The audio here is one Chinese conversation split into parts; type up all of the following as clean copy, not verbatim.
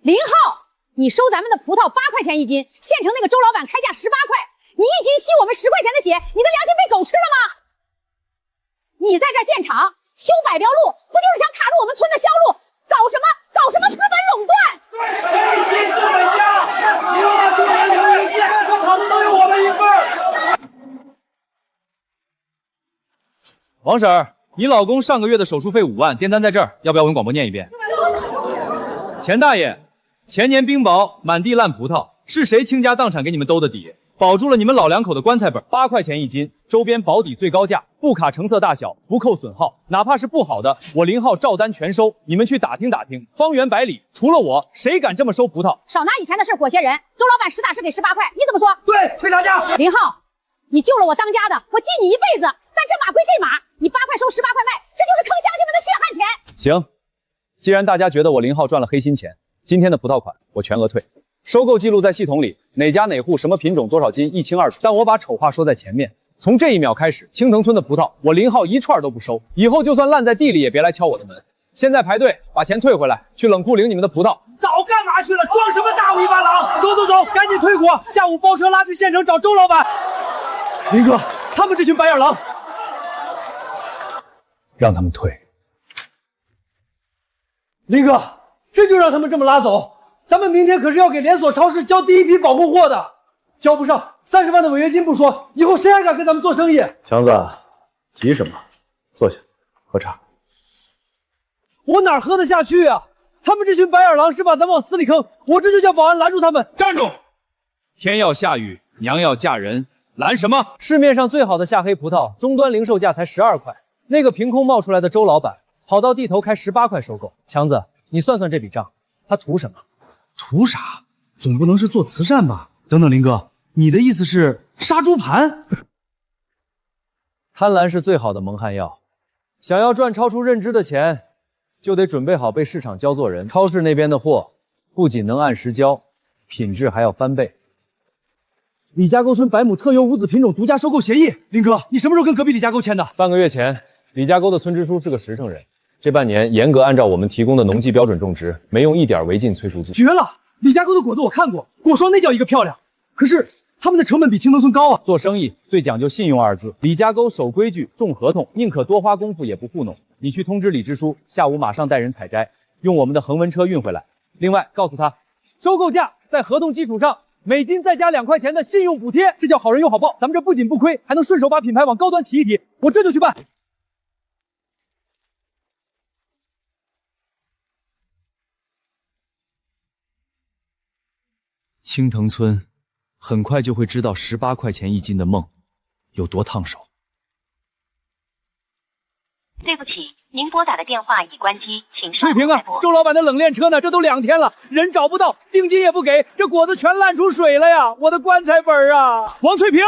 林浩，你收咱们的葡萄8块钱一斤，县城那个周老板开价18块，你一斤吸我们10块钱的血，你的良心被狗吃了吗？你在这儿建厂修百标路，不就是想卡住我们村的销路？搞什么资本垄断？黑心资本家，你们把中原流一线，这厂子都有我们一份。王婶儿，你老公上个月的手术费5万，订单在这儿，要不要我用广播念一遍？钱大爷，前年冰雹满地烂葡萄，是谁倾家荡产给你们兜的底？保住了你们老两口的棺材本，8块钱一斤，周边保底最高价，不卡成色大小，不扣损耗，哪怕是不好的，我林浩照单全收。你们去打听打听，方圆百里除了我，谁敢这么收葡萄？少拿以前的事裹挟人。周老板实打实给18块，你怎么说？对，退差价。林浩，你救了我当家的，我记你一辈子。但这马归这马，你8块收18块卖，这就是坑乡亲们的血汗钱。行，既然大家觉得我林浩赚了黑心钱，今天的葡萄款我全额退。收购记录在系统里，哪家哪户什么品种多少斤一清二楚。但我把丑话说在前面，从这一秒开始，青藤村的葡萄我林浩一串都不收，以后就算烂在地里也别来敲我的门。现在排队把钱退回来，去冷库领你们的葡萄。早干嘛去了？装什么大尾巴狼？走走走，赶紧退货！下午包车拉去县城找周老板。林哥，他们这群白眼狼，让他们退。林哥，这就让他们这么拉走？咱们明天可是要给连锁超市交第一批保护货的，交不上30万的违约金不说，以后谁还敢跟咱们做生意？强子，急什么？坐下，喝茶。我哪喝得下去啊？他们这群白眼狼是把咱们往死里坑，我这就叫保安拦住他们。站住！天要下雨，娘要嫁人，拦什么？市面上最好的夏黑葡萄，终端零售价才12块，那个凭空冒出来的周老板，跑到地头开18块收购。强子，你算算这笔账，他图什么？图啥？总不能是做慈善吧？等等，林哥，你的意思是杀猪盘？贪婪是最好的蒙汗药，想要赚超出认知的钱，就得准备好被市场教做人。超市那边的货不仅能按时交，品质还要翻倍。李家沟村百亩特优无籽品种独家收购协议，林哥，你什么时候跟隔壁李家沟签的？半个月前，李家沟的村支书是个实诚人。这半年严格按照我们提供的农技标准种植，没用一点违禁催熟剂。绝了！李家沟的果子我看过，果霜那叫一个漂亮。可是他们的成本比青藤村高啊。做生意最讲究信用2字，李家沟守规矩，重合同，宁可多花功夫也不糊弄。你去通知李支书，下午马上带人采摘，用我们的恒温车运回来。另外告诉他，收购价在合同基础上每斤再加2块钱的信用补贴，这叫好人有好报。咱们这不仅不亏，还能顺手把品牌往高端提一提。我这就去办。青藤村很快就会知道18块钱一斤的梦有多烫手。对不起，您拨打的电话已关机，请翠萍啊，周老板的冷链车呢？这都2天了，人找不到，定金也不给，这果子全烂出水了呀！我的棺材本啊！王翠萍，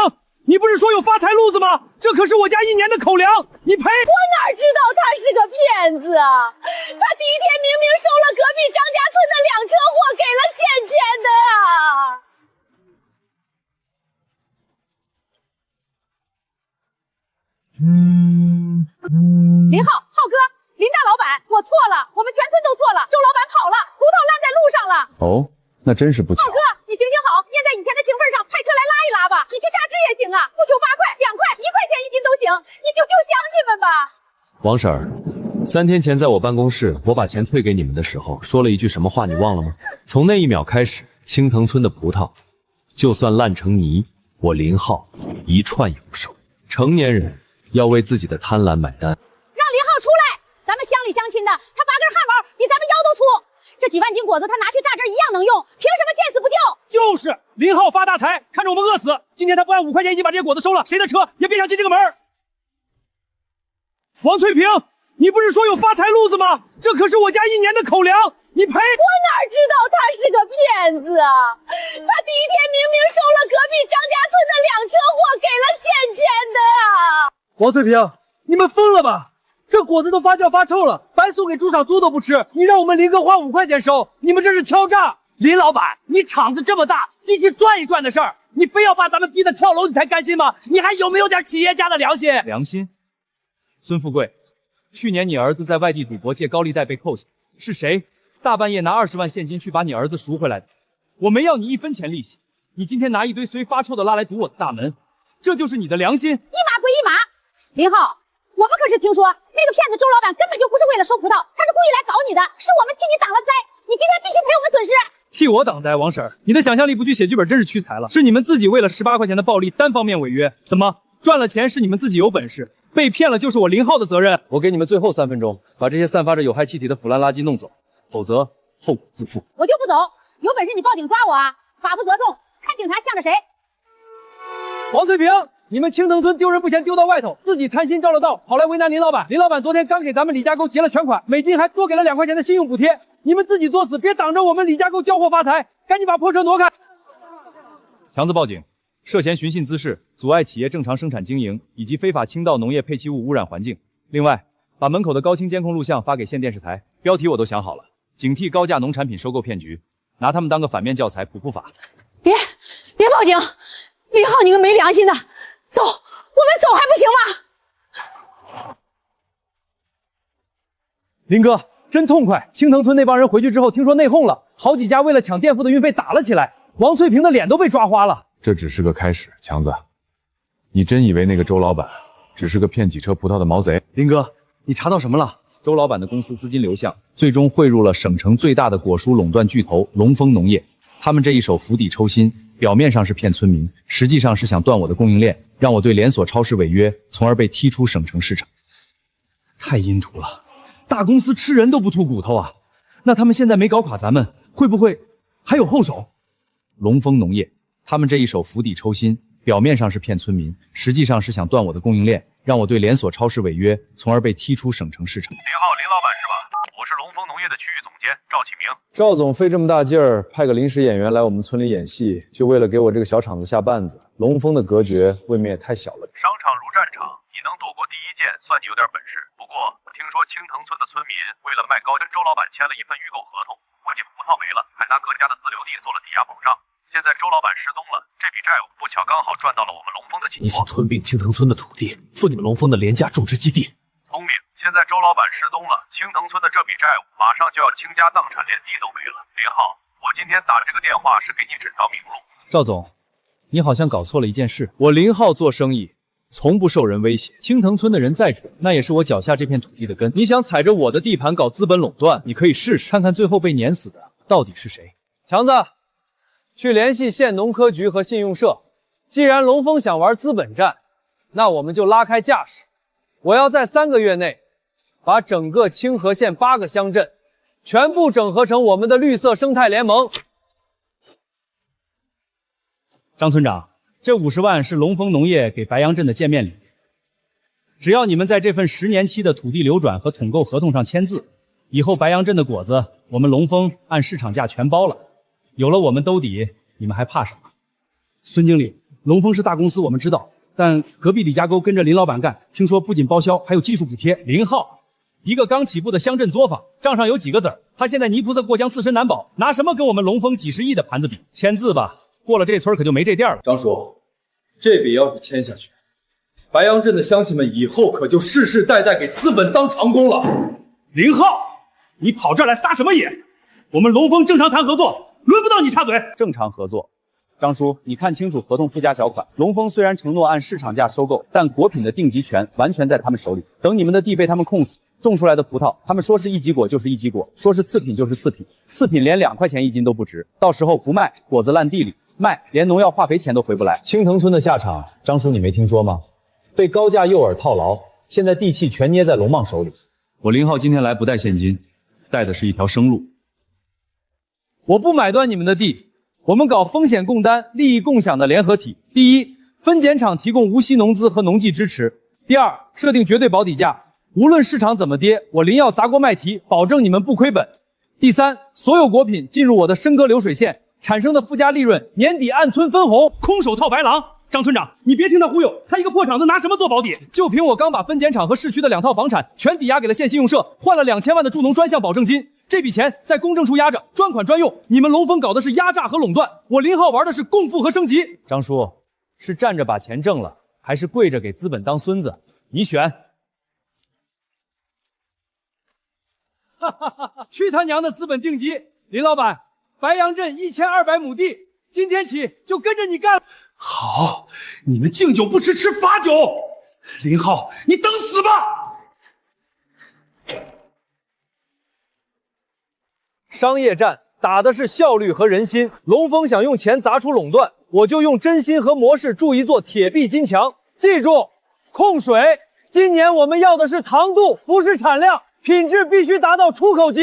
你不是说有发财路子吗？这可是我家1年的口粮，你赔！我哪知道他是个骗子啊！他第一天明明收了隔壁张家村的2车货，给了县钱的啊！林浩，浩哥，林大老板，我错了，我们全村都错了，周老板跑了，葡萄烂在路上了。哦，那真是不巧。浩哥，你行行好，念在以前的情分上，派车来拉一拉吧。你去榨汁也行啊，不求8块、2块、1块钱一斤都行，你就救乡亲们吧。王婶儿，3天前在我办公室，我把钱退给你们的时候，说了一句什么话，你忘了吗？从那一秒开始，青藤村的葡萄，就算烂成泥，我林浩一串也不收。成年人要为自己的贪婪买单。让林浩出来，咱们乡里乡亲的，他拔根汗毛比咱们腰都粗。这几万斤果子他拿去榨汁一样能用，凭什么见死不救？就是林浩发大财，看着我们饿死。今天他不按5块钱一斤把这些果子收了，谁的车也别想进这个门。王翠萍，你不是说有发财路子吗？这可是我家1年的口粮，你赔！我哪知道他是个骗子啊！他第一天明明收了隔壁张家村的2车货，给了县钱的啊！王翠萍，你们疯了吧？这果子都发酵发臭了，白送给猪场，猪都不吃。你让我们林哥花5块钱收，你们这是敲诈！林老板，你厂子这么大，机器转一转的事儿，你非要把咱们逼得跳楼，你才甘心吗？你还有没有点企业家的良心？良心？孙富贵，去年你儿子在外地赌博借高利贷被扣下，是谁大半夜拿20万现金去把你儿子赎回来的，我没要你1分钱利息。你今天拿一堆随发臭的拉来堵我的大门，这就是你的良心？一码归一码。林浩，我们可是听说那个骗子周老板根本就不是为了收葡萄，他是故意来搞你的，是我们替你挡了灾，你今天必须赔我们损失。替我挡灾，王婶儿，你的想象力不去写剧本真是屈才了。是你们自己为了18块钱的暴利单方面违约，怎么赚了钱是你们自己有本事，被骗了就是我林浩的责任。我给你们最后3分钟，把这些散发着有害气体的腐烂垃圾弄走，否则后果自负。我就不走，有本事你报警抓我啊！法不责众，看警察向着谁。王翠萍，你们青藤村丢人不嫌丢到外头，自己贪心照了道，跑来为难林老板。林老板昨天刚给咱们李家沟结了全款，每斤还多给了2块钱的信用补贴。你们自己作死，别挡着我们李家沟交货发财，赶紧把破车挪开。强子报警，涉嫌寻衅滋事，阻碍企业正常生产经营，以及非法倾倒农业配气物污染环境。另外，把门口的高清监控录像发给县电视台，标题我都想好了：警惕高价农产品收购骗局，拿他们当个反面教材普普法。别报警，林浩，你个没良心的，走，我们走还不行吗？林哥。真痛快！青藤村那帮人回去之后，听说内讧了，好几家为了抢垫付的运费打了起来，王翠萍的脸都被抓花了。这只是个开始，强子，你真以为那个周老板只是个骗几车葡萄的毛贼？林哥，你查到什么了？周老板的公司资金流向最终汇入了省城最大的果蔬垄断巨头龙丰农业，他们这一手釜底抽薪，表面上是骗村民，实际上是想断我的供应链，让我对连锁超市违约，从而被踢出省城市场。太阴毒了。大公司吃人都不吐骨头啊！那他们现在没搞垮咱们，会不会还有后手？龙丰农业，他们这一手釜底抽薪，表面上是骗村民，实际上是想断我的供应链，让我对连锁超市违约，从而被踢出省城市场。林浩，林老板是吧？我是龙丰农业的区域总监赵启明。赵总费这么大劲儿派个临时演员来我们村里演戏，就为了给我这个小厂子下绊子。龙丰的格局未免也太小了。商场如战场，你能躲过第一剑，算你有点本事。不过听说青藤村的村民为了卖高，跟周老板签了一份预购合同，不仅葡萄没了，还拿各家的自留地做了抵押保障。现在周老板失踪了，这笔债务不巧刚好赚到了我们龙丰的钱。你想吞并青藤村的土地，做你们龙丰的廉价种植基地？聪明！现在周老板失踪了，青藤村的这笔债务马上就要倾家荡产，连地都没了。林浩，我今天打这个电话是给你指条明路。赵总，你好像搞错了一件事。我林浩做生意从不受人威胁，青藤村的人再蠢，那也是我脚下这片土地的根。你想踩着我的地盘搞资本垄断，你可以试试，看看最后被碾死的到底是谁。强子，去联系县农科局和信用社。既然龙丰想玩资本战，那我们就拉开架势。我要在3个月内把整个清河县8个乡镇全部整合成我们的绿色生态联盟。张村长，这50万是龙丰农业给白杨镇的见面礼，只要你们在这份10年期的土地流转和统购合同上签字，以后白杨镇的果子我们龙丰按市场价全包了。有了我们兜底，你们还怕什么？孙经理，龙丰是大公司，我们知道，但隔壁李家沟跟着林老板干，听说不仅包销，还有技术补贴。林浩，一个刚起步的乡镇作坊，账上有几个子儿？他现在泥菩萨过江，自身难保，拿什么跟我们龙丰几十亿的盘子比？签字吧，过了这村可就没这店了。张叔，这笔要是签下去，白杨镇的乡亲们以后可就世世代代给资本当长工了。林浩，你跑这儿来撒什么野？我们龙丰正常谈合作，轮不到你插嘴。正常合作。张叔，你看清楚合同附加条款。龙丰虽然承诺按市场价收购，但果品的定级权完全在他们手里。等你们的地被他们控死，种出来的葡萄，他们说是一级果就是一级果，说是次品就是次品，次品连2块钱1斤都不值。到时候不卖，果子烂地里；卖，连农药化肥钱都回不来。青藤村的下场，张叔你没听说吗？被高价诱饵套牢，现在地契全捏在龙蟒手里。我林浩今天来不带现金，带的是一条生路。我不买断你们的地，我们搞风险共担、利益共享的联合体。第一，分拣厂提供无息农资和农技支持；第二，设定绝对保底价，无论市场怎么跌，我林耀砸锅卖蹄，保证你们不亏本。第三，所有果品进入我的深耕流水线，产生的附加利润年底按村分红。空手套白狼，张村长，你别听他忽悠，他一个破厂子拿什么做保底？就凭我刚把分拣厂和市区的2套房产全抵押给了县信用社，换了2000万的助农专项保证金。这笔钱在公证处压着，专款专用。你们龙丰搞的是压榨和垄断，我林浩玩的是共富和升级。张叔，是站着把钱挣了，还是跪着给资本当孙子？你选。去他娘的资本定级！林老板，白杨镇1200亩地，今天起就跟着你干了。好，你们敬酒不吃吃罚酒。林浩，你等死吧！商业战打的是效率和人心，龙峰想用钱砸出垄断，我就用真心和模式筑一座铁壁金墙。记住，控水，今年我们要的是糖度，不是产量，品质必须达到出口级。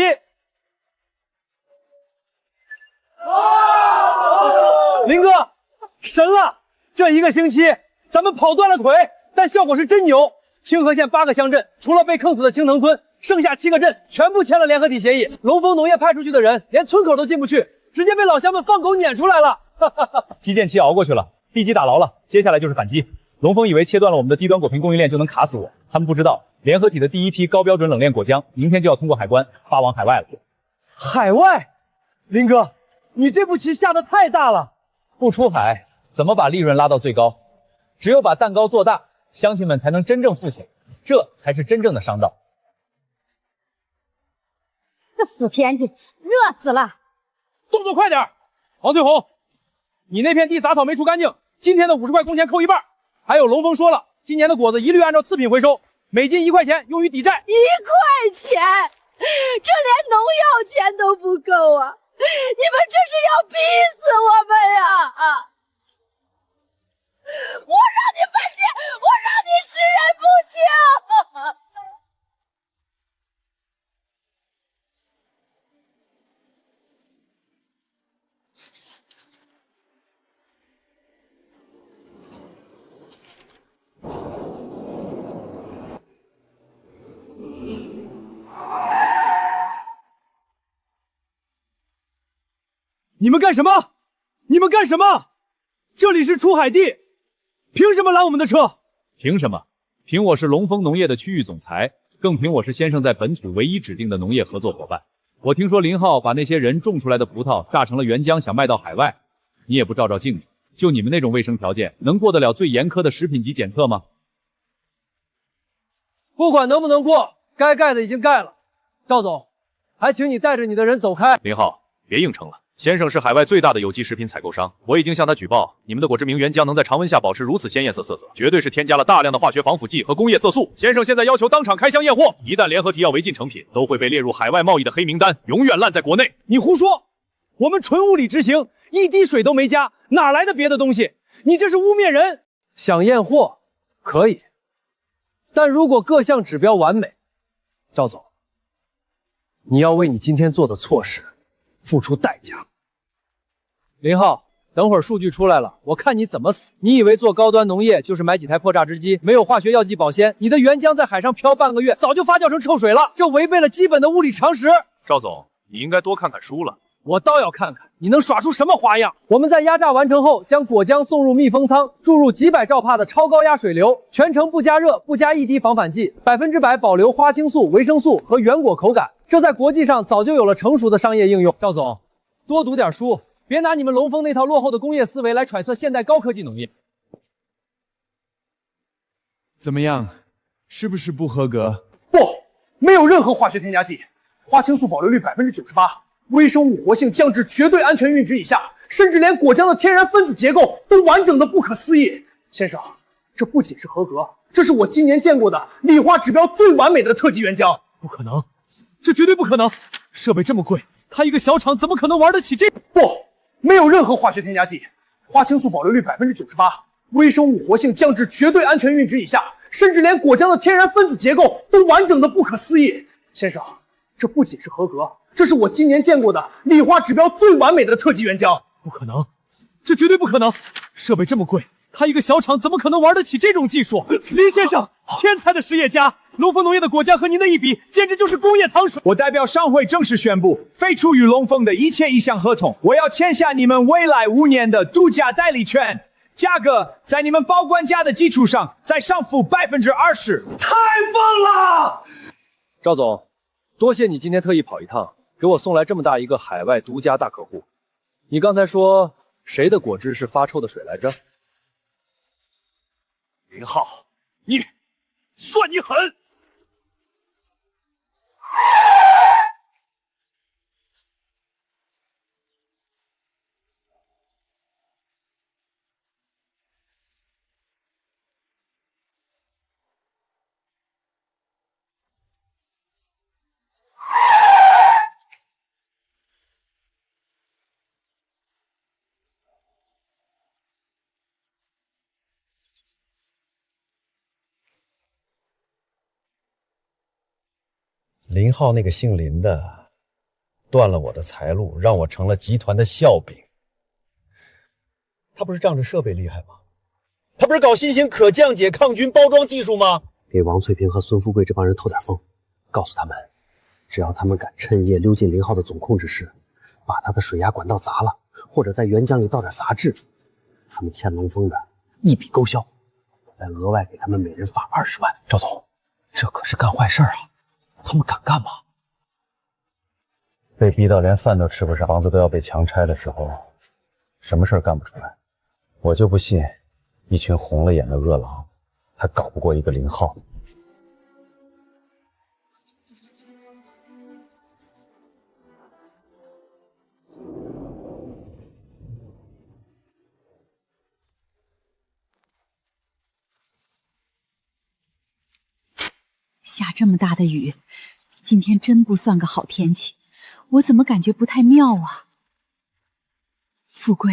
林哥，神了！这1个星期咱们跑断了腿，但效果是真牛。清河县8个乡镇，除了被坑死的青藤村，剩下7个镇全部签了联合体协议。龙峰农业派出去的人连村口都进不去，直接被老乡们放狗撵出来了。基建期熬过去了，地基打牢了，接下来就是反击。龙峰以为切断了我们的低端果品供应链就能卡死我，他们不知道联合体的第一批高标准冷链果浆明天就要通过海关发往海外了。海外？林哥，你这步棋下得太大了。不出海怎么把利润拉到最高？只有把蛋糕做大，乡亲们才能真正富起来，这才是真正的商道。这死天气，热死了！动作快点！王翠红，你那片地杂草没除干净，今天的50块工钱扣一半。还有龙峰说了，今年的果子一律按照次品回收，每斤1块钱用于抵债。1块钱，这连农药钱都不够啊！你们这是要逼死我们呀！我让你分钱，我让你视人不清！你们干什么？你们干什么？这里是出海地，凭什么拦我们的车？凭什么？凭我是龙峰农业的区域总裁，更凭我是先生在本土唯一指定的农业合作伙伴。我听说林浩把那些人种出来的葡萄榨成了原浆，想卖到海外。你也不照照镜子，就你们那种卫生条件，能过得了最严苛的食品级检测吗？不管能不能过，该盖的已经盖了。赵总，还请你带着你的人走开。林浩，别硬撑了。先生是海外最大的有机食品采购商，我已经向他举报，你们的果汁明原浆能在常温下保持如此鲜艳色泽，绝对是添加了大量的化学防腐剂和工业色素。先生现在要求当场开箱验货，一旦联合体要违禁成品，都会被列入海外贸易的黑名单，永远烂在国内。你胡说！我们纯物理执行，一滴水都没加，哪来的别的东西？你这是污蔑人！想验货可以，但如果各项指标完美，赵总，你要为你今天做的错事付出代价。林浩，等会儿数据出来了，我看你怎么死！你以为做高端农业就是买几台破榨汁机，没有化学药剂保鲜，你的原浆在海上漂半个月，早就发酵成臭水了，这违背了基本的物理常识。赵总，你应该多看看书了。我倒要看看你能耍出什么花样！我们在压榨完成后，将果浆送入密封舱，注入几百兆帕的超高压水流，全程不加热，不加一滴防腐剂，100%保留花青素、维生素和原果口感。这在国际上早就有了成熟的商业应用。赵总，多读点书，别拿你们龙峰那套落后的工业思维来揣测现代高科技农业。怎么样，是不是不合格？不，没有任何化学添加剂，花青素保留率98%，微生物活性降至绝对安全阈值以下，甚至连果浆的天然分子结构都完整的不可思议。先生，这不仅是合格，这是我今年见过的理化指标最完美的特级原浆。不可能，这绝对不可能！设备这么贵，他一个小厂怎么可能玩得起这？不，没有任何化学添加剂，花青素保留率98%，微生物活性降至绝对安全阈值以下，甚至连果浆的天然分子结构都完整的不可思议。先生，这不仅是合格，这是我今年见过的理化指标最完美的特级原浆。不可能，这绝对不可能！设备这么贵，他一个小厂怎么可能玩得起这种技术？林先生，天才的实业家，龙峰农业的果浆和您的一比，简直就是工业糖水。我代表商会正式宣布，废除与龙峰的一切意向合同，我要签下你们未来5年的独家代理权，价格在你们报关价的基础上再上浮20%。太棒了！赵总，多谢你今天特意跑一趟，给我送来这么大一个海外独家大客户。你刚才说谁的果汁是发臭的水来着？林浩，你算你狠！林浩那个姓林的，断了我的财路，让我成了集团的笑柄。他不是仗着设备厉害吗？他不是搞新型可降解抗菌包装技术吗？给王翠萍和孙富贵这帮人透点风，告诉他们，只要他们敢趁夜溜进林浩的总控制室，把他的水压管道砸了，或者在原浆里倒点杂质，他们欠龙峰的一笔勾销，再额外给他们每人发20万。赵总，这可是干坏事啊！他们敢干吗？被逼到连饭都吃不上，房子都要被强拆的时候，什么事儿干不出来？我就不信，一群红了眼的恶狼，还搞不过一个林浩。下这么大的雨，今天真不算个好天气，我怎么感觉不太妙啊？富贵，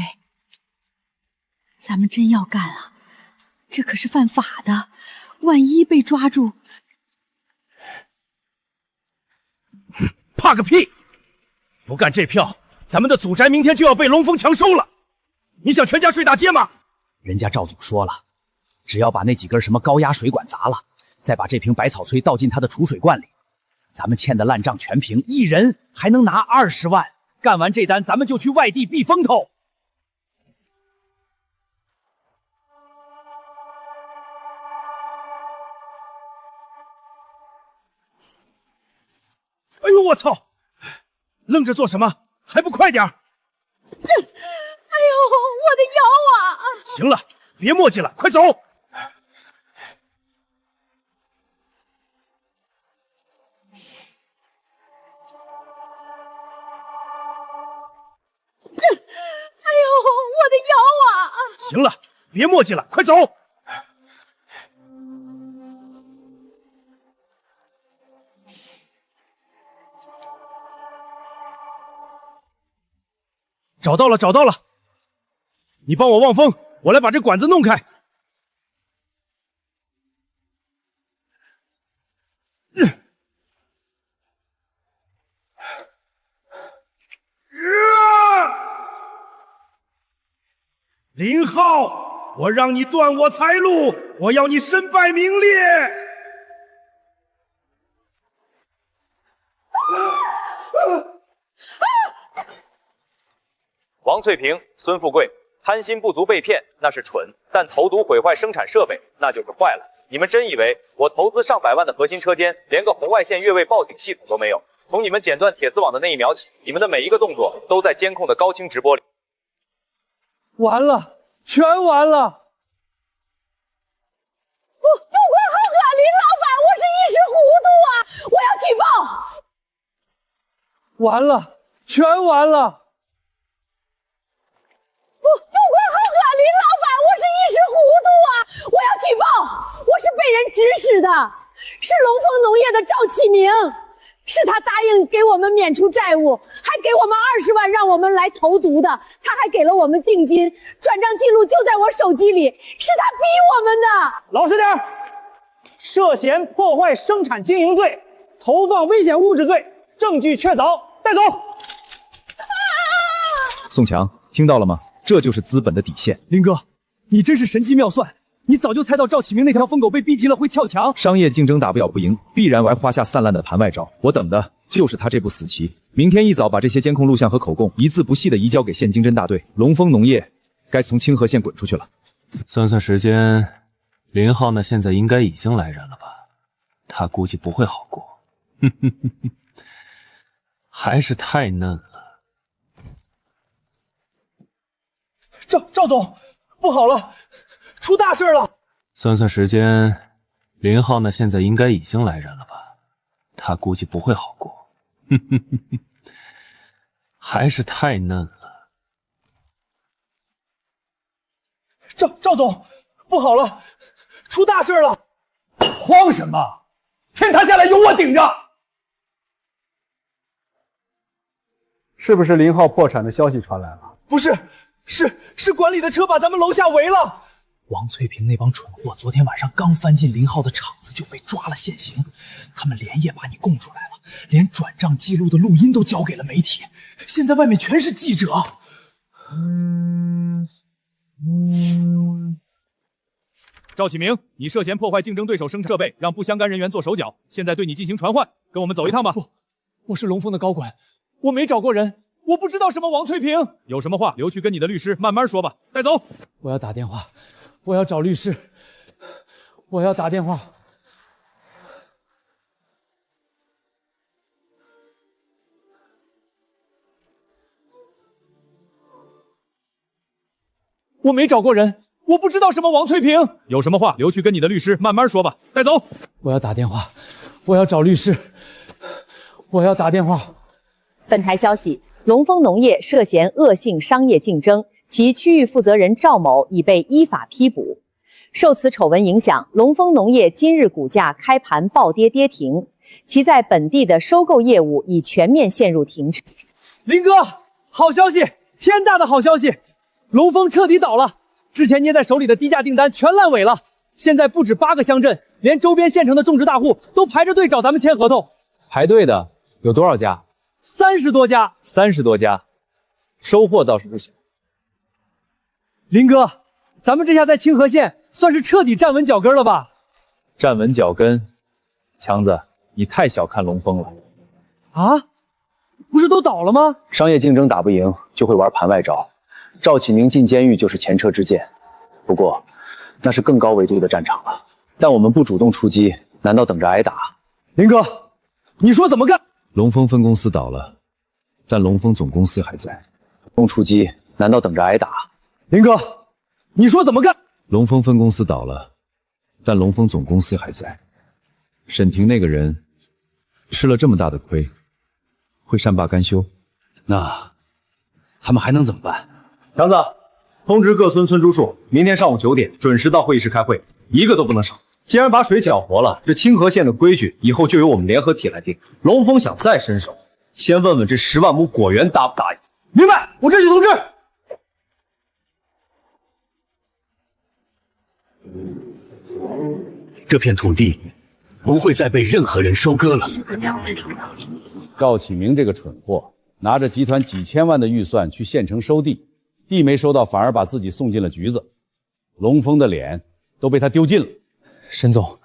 咱们真要干啊？这可是犯法的，万一被抓住……怕个屁！不干这票，咱们的祖宅明天就要被龙峰强收了。你想全家睡大街吗？人家赵总说了，只要把那几根什么高压水管砸了，再把这瓶百草摧倒进他的储水罐里，咱们欠的烂账全平，一人还能拿20万。干完这单，咱们就去外地避风头。哎呦我操！愣着做什么？还不快点儿！哎呦，我的腰啊！行了，别磨叽了，快走！哎呦，我的腰啊！行了，别磨叽了，快走！找到了，找到了！你帮我望风，我来把这管子弄开。林浩，我让你断我财路，我要你身败名裂！王翠萍、孙富贵贪心不足被骗，那是蠢；但投毒毁坏生产设备，那就是坏了。你们真以为我投资上百万的核心车间，连个红外线越位报警系统都没有？从你们剪断铁丝网的那一秒起，你们的每一个动作都在监控的高清直播里。完了，全完了！不管好恶，林老板，我是一时糊涂啊！我要举报！完了，全完了！不管好恶，林老板，我是一时糊涂啊！我要举报！我是被人指使的，是龙峰农业的赵启明，是他答应给我们免除债务，还给我们20万让我们来投毒的，他还给了我们定金，转账记录就在我手机里，是他逼我们的。老实点，涉嫌破坏生产经营罪、投放危险物质罪，证据确凿，带走。宋强，听到了吗？这就是资本的底线。林哥，你真是神机妙算，你早就猜到赵启明那条疯狗被逼急了会跳墙。商业竞争打不了不赢，必然玩花下散烂的盘外招。我等的就是他这步死棋。明天一早把这些监控录像和口供一字不细的移交给县经侦大队。龙峰农业该从清河县滚出去了。算算时间，林浩呢现在应该已经来人了吧？他估计不会好过。还是太嫩了。赵总，不好了，出大事了！算算时间，林浩呢现在应该已经来人了吧？他估计不会好过。还是太嫩了。赵总，不好了，出大事了！慌什么？天塌下来有我顶着！是不是林浩破产的消息传来了？不是，是管理的车把咱们楼下围了，王翠萍那帮蠢货昨天晚上刚翻进林浩的厂子就被抓了现行，他们连夜把你供出来了，连转账记录的录音都交给了媒体，现在外面全是记者。赵启明，你涉嫌破坏竞争对手生产设备，让不相干人员做手脚，现在对你进行传唤，跟我们走一趟吧。不，我是龙峰的高管，我没找过人，我不知道什么王翠萍。有什么话留去跟你的律师慢慢说吧。带走。我要打电话，我要找律师，我要打电话。我没找过人，我不知道什么王翠萍。有什么话留去跟你的律师慢慢说吧。带走。我要打电话，我要找律师，我要打电话。本台消息，龙峰农业涉嫌恶性商业竞争，其区域负责人赵某已被依法批捕。受此丑闻影响，龙峰农业今日股价开盘暴跌跌停，其在本地的收购业务已全面陷入停滞。林哥，好消息，天大的好消息！龙峰彻底倒了，之前捏在手里的低价订单全烂尾了。现在不止8个乡镇，连周边县城的种植大户都排着队找咱们签合同。排队的有多少家？30多家。30多家，收获倒是不小。林哥，咱们这下在清河县算是彻底站稳脚跟了吧？站稳脚跟，强子，你太小看龙峰了。啊？不是都倒了吗？商业竞争打不赢，就会玩盘外招。赵启明进监狱就是前车之鉴，不过那是更高维度的战场了。但我们不主动出击，难道等着挨打？林哥，你说怎么干？龙峰分公司倒了，但龙峰总公司还在。主动出击，难道等着挨打？林哥，你说怎么干？龙峰分公司倒了，但龙峰总公司还在。沈婷那个人吃了这么大的亏，会善罢甘休？那他们还能怎么办？强子，通知各村村支书，明天上午9点准时到会议室开会，一个都不能少。既然把水搅和了，这清河县的规矩以后就由我们联合体来定。龙峰想再伸手，先问问这10万亩果园答不答应？明白，我这就通知。这片土地不会再被任何人收割了。赵启明这个蠢货，拿着集团几千万的预算去县城收地，地没收到，反而把自己送进了局子。龙峰的脸都被他丢尽了。沈总，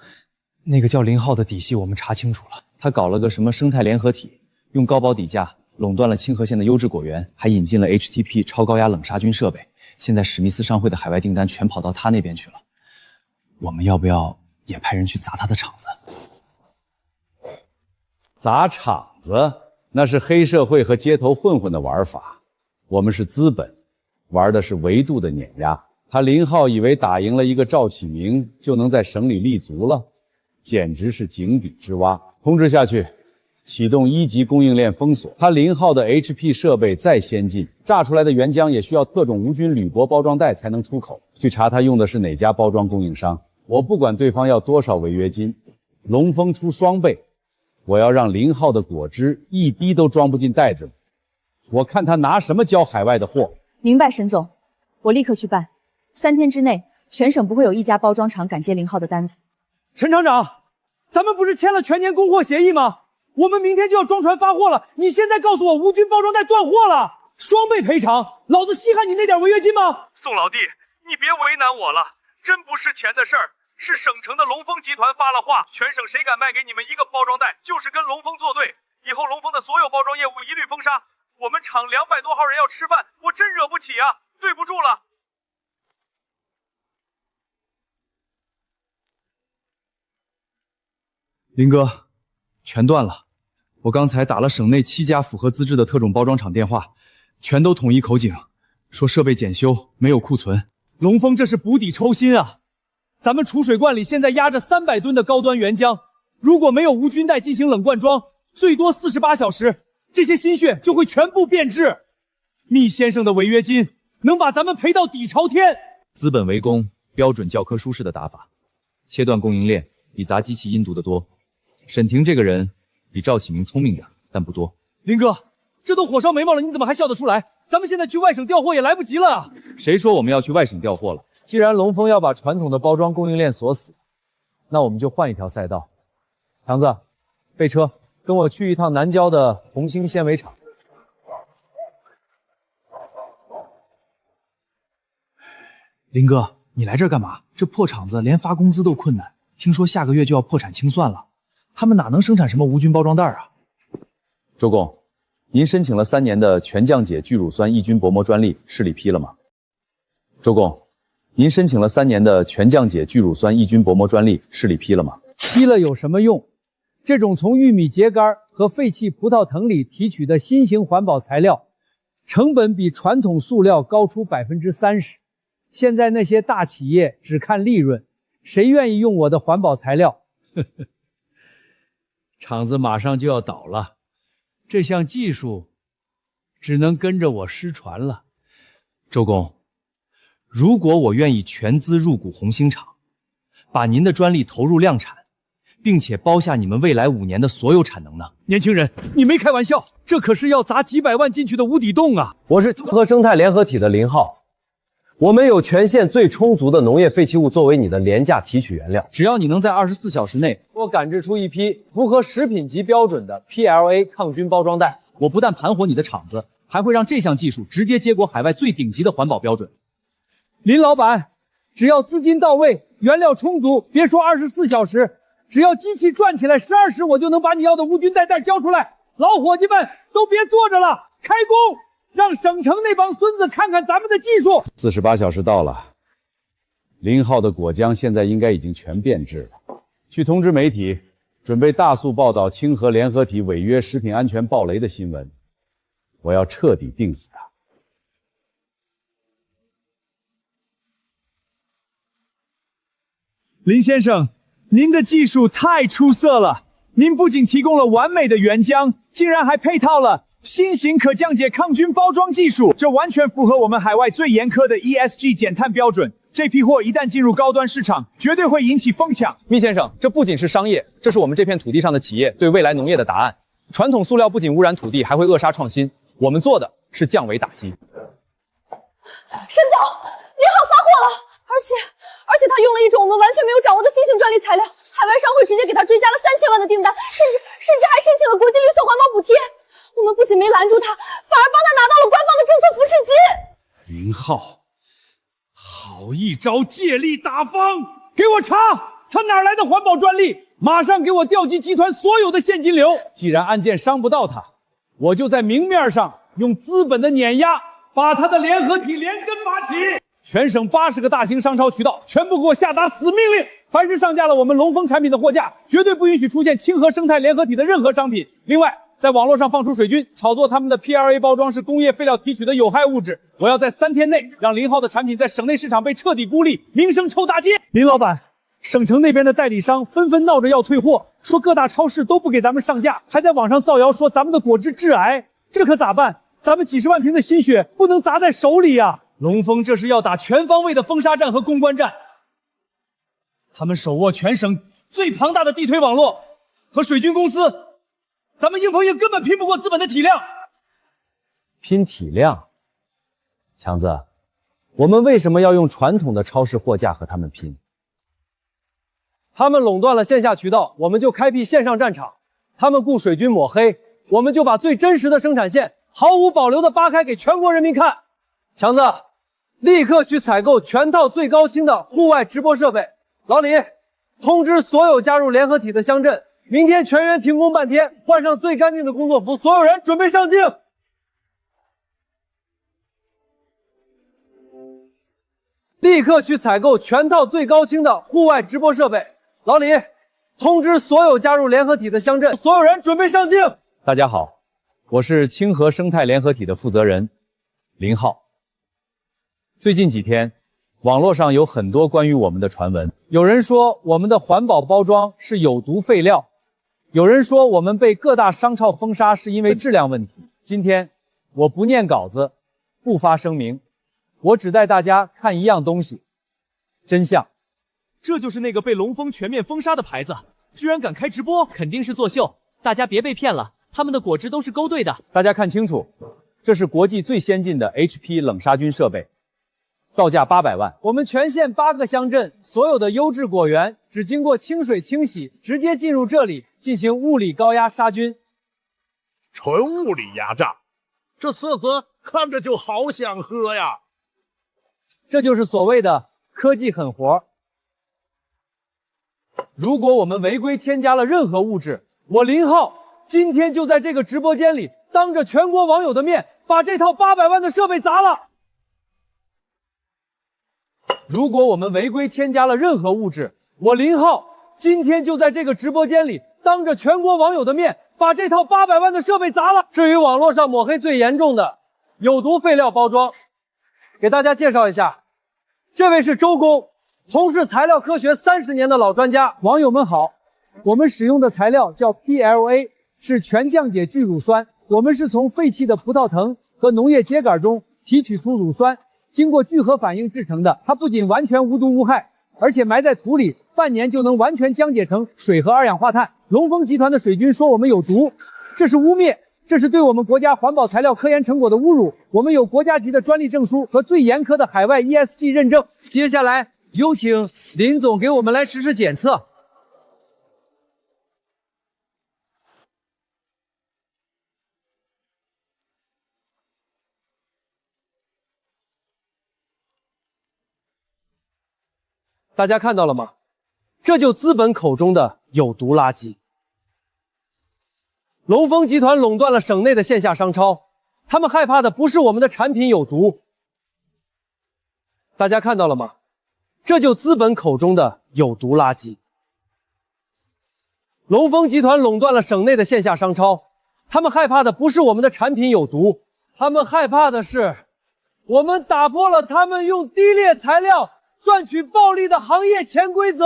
那个叫林浩的底细我们查清楚了，他搞了个什么生态联合体，用高保底价垄断了清河县的优质果园，还引进了 HTP 超高压冷杀菌设备。现在史密斯商会的海外订单全跑到他那边去了，我们要不要也派人去砸他的厂子？砸场子那是黑社会和街头混混的玩法，我们是资本，玩的是维度的碾压。他林浩以为打赢了一个赵启明就能在省里立足了，简直是井底之蛙。通知下去，启动1级供应链封锁。他林浩的 HP 设备再先进，榨出来的原浆也需要特种无菌铝箔包装袋才能出口。去查他用的是哪家包装供应商。我不管对方要多少违约金，龙峰出双倍，我要让林浩的果汁一滴都装不进袋子里。我看他拿什么交海外的货。明白，沈总，我立刻去办。3天之内，全省不会有一家包装厂敢接林浩的单子。陈厂长，咱们不是签了全年供货协议吗？我们明天就要装船发货了，你现在告诉我无菌包装袋断货了，双倍赔偿，老子稀罕你那点违约金吗？宋老弟，你别为难我了，真不是钱的事儿，是省城的龙峰集团发了话，全省谁敢卖给你们一个包装袋，就是跟龙峰作对，以后龙峰的所有包装业务一律封杀。我们厂200多号人要吃饭，我真惹不起啊，对不住了。林哥，全断了。我刚才打了省内7家符合资质的特种包装厂电话，全都统一口径，说设备检修，没有库存。龙峰这是釜底抽薪啊！咱们储水罐里现在压着300吨的高端原浆，如果没有无菌袋进行冷灌装，最多48小时，这些心血就会全部变质。密先生的违约金能把咱们赔到底朝天。资本围攻，标准教科书式的打法，切断供应链比砸机器阴毒的多。沈婷这个人比赵启明聪明点，但不多。林哥，这都火烧眉毛了，你怎么还笑得出来？咱们现在去外省调货也来不及了啊！谁说我们要去外省调货了？既然龙峰要把传统的包装供应链锁死，那我们就换一条赛道。强子，备车，跟我去一趟南郊的红星纤维厂。林哥，你来这儿干嘛？这破厂子连发工资都困难，听说下个月就要破产清算了，他们哪能生产什么无菌包装袋啊？周工，您申请了3年的全降解聚乳酸抑菌薄膜专利，市里批了吗？周工，您申请了3年的全降解聚乳酸抑菌薄膜专利，市里批了吗？批了有什么用？这种从玉米秸秆和废弃葡萄藤里提取的新型环保材料，成本比传统塑料高出30%。现在那些大企业只看利润，谁愿意用我的环保材料？厂子马上就要倒了，这项技术只能跟着我失传了。周工，如果我愿意全资入股红星厂，把您的专利投入量产，并且包下你们未来5年的所有产能呢？年轻人，你没开玩笑，这可是要砸几百万进去的无底洞啊！我是清河生态联合体的林浩。我们有全县最充足的农业废弃物作为你的廉价提取原料，只要你能在24小时内给我赶制出一批符合食品级标准的 PLA 抗菌包装袋，我不但盘活你的厂子，还会让这项技术直接接轨海外最顶级的环保标准。林老板，只要资金到位，原料充足，别说24小时，只要机器转起来12时，我就能把你要的无菌袋交出来。老伙计们都别坐着了，开工！让省城那帮孙子看看咱们的技术。48小时到了，林浩的果浆现在应该已经全变质了。去通知媒体，准备大速报道清河联合体违约食品安全暴雷的新闻。我要彻底定死他。林先生，您的技术太出色了！您不仅提供了完美的原浆，竟然还配套了新型可降解抗菌包装技术，这完全符合我们海外最严苛的 ESG 减碳标准。这批货一旦进入高端市场，绝对会引起疯抢。密先生，这不仅是商业，这是我们这片土地上的企业对未来农业的答案。传统塑料不仅污染土地，还会扼杀创新。我们做的是降维打击。沈总，林浩发货了，而且他用了一种我们完全没有掌握的新型专利材料，海外商会直接给他追加了3000万的订单，甚至还申请了国际绿色环保补贴。我们不仅没拦住他，反而帮他拿到了官方的政策扶持金。林浩，好一招借力打方！给我查他哪来的环保专利，马上给我调集集团所有的现金流。既然案件伤不到他，我就在明面上用资本的碾压，把他的联合体连根拔起。全省80个大型商超渠道全部给我下达死命令，凡是上架了我们龙峰产品的货架，绝对不允许出现清河生态联合体的任何商品。另外，在网络上放出水军，炒作他们的 PLA 包装是工业废料提取的有害物质。我要在3天内让林浩的产品在省内市场被彻底孤立，名声臭大街。林老板，省城那边的代理商纷纷闹着要退货，说各大超市都不给咱们上架，还在网上造谣说咱们的果汁致癌，这可咋办？咱们几十万瓶的心血不能砸在手里呀！龙峰这是要打全方位的封杀战和公关战，他们手握全省最庞大的地推网络和水军公司。咱们硬碰硬根本拼不过资本的体量。拼体量？强子，我们为什么要用传统的超市货架和他们拼？他们垄断了线下渠道，我们就开辟线上战场；他们雇水军抹黑，我们就把最真实的生产线毫无保留地扒开给全国人民看。强子，立刻去采购全套最高清的户外直播设备。老李，通知所有加入联合体的乡镇，明天全员停工半天，换上最干净的工作服，所有人准备上镜。立刻去采购全套最高清的户外直播设备。老李，通知所有加入联合体的乡镇，所有人准备上镜。大家好，我是清河生态联合体的负责人林浩。最近几天，网络上有很多关于我们的传闻，有人说我们的环保包装是有毒废料，有人说我们被各大商超封杀是因为质量问题。今天我不念稿子，不发声明，我只带大家看一样东西：真相。这就是那个被龙峰全面封杀的牌子，居然敢开直播，肯定是作秀。大家别被骗了，他们的果汁都是勾兑的。大家看清楚，这是国际最先进的 HP 冷杀菌设备，造价800万。我们全县8个乡镇所有的优质果园只经过清水清洗，直接进入这里进行物理高压杀菌。纯物理压榨，这色泽看着就好想喝呀！这就是所谓的科技狠活。如果我们违规添加了任何物质，我林浩今天就在这个直播间里，当着全国网友的面，把这套800万的设备砸了。如果我们违规添加了任何物质，我林浩今天就在这个直播间里，当着全国网友的面，把这套800万的设备砸了。至于网络上抹黑最严重的有毒废料包装，给大家介绍一下，这位是周工，从事材料科学30年的老专家。网友们好，我们使用的材料叫 PLA， 是全降解聚乳酸。我们是从废弃的葡萄藤和农业秸秆中提取出乳酸，经过聚合反应制成的。它不仅完全无毒无害，而且埋在土里半年就能完全降解成水和二氧化碳。龙峰集团的水军说我们有毒，这是污蔑，这是对我们国家环保材料科研成果的侮辱。我们有国家级的专利证书和最严苛的海外 ESG 认证。接下来有请林总给我们来实施检测。大家看到了吗？这就资本口中的有毒垃圾。龙峰集团垄断了省内的线下商超，他们害怕的不是我们的产品有毒。大家看到了吗？这就资本口中的有毒垃圾。龙峰集团垄断了省内的线下商超，他们害怕的不是我们的产品有毒，他们害怕的是我们打破了他们用低劣材料赚取暴利的行业潜规则。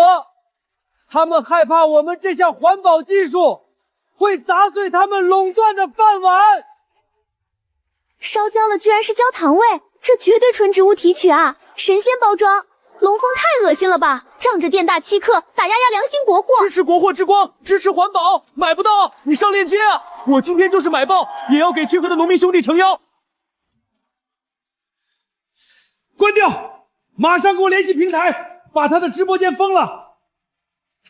他们害怕我们这项环保技术会砸碎他们垄断的饭碗。烧焦了居然是焦糖味，这绝对纯植物提取啊，神仙包装。龙峰太恶心了吧，仗着店大欺客，打压良心国货。支持国货之光，支持环保，买不到你上链接啊！我今天就是买爆，也要给缺课的农民兄弟撑腰。关掉，马上给我联系平台，把他的直播间封了。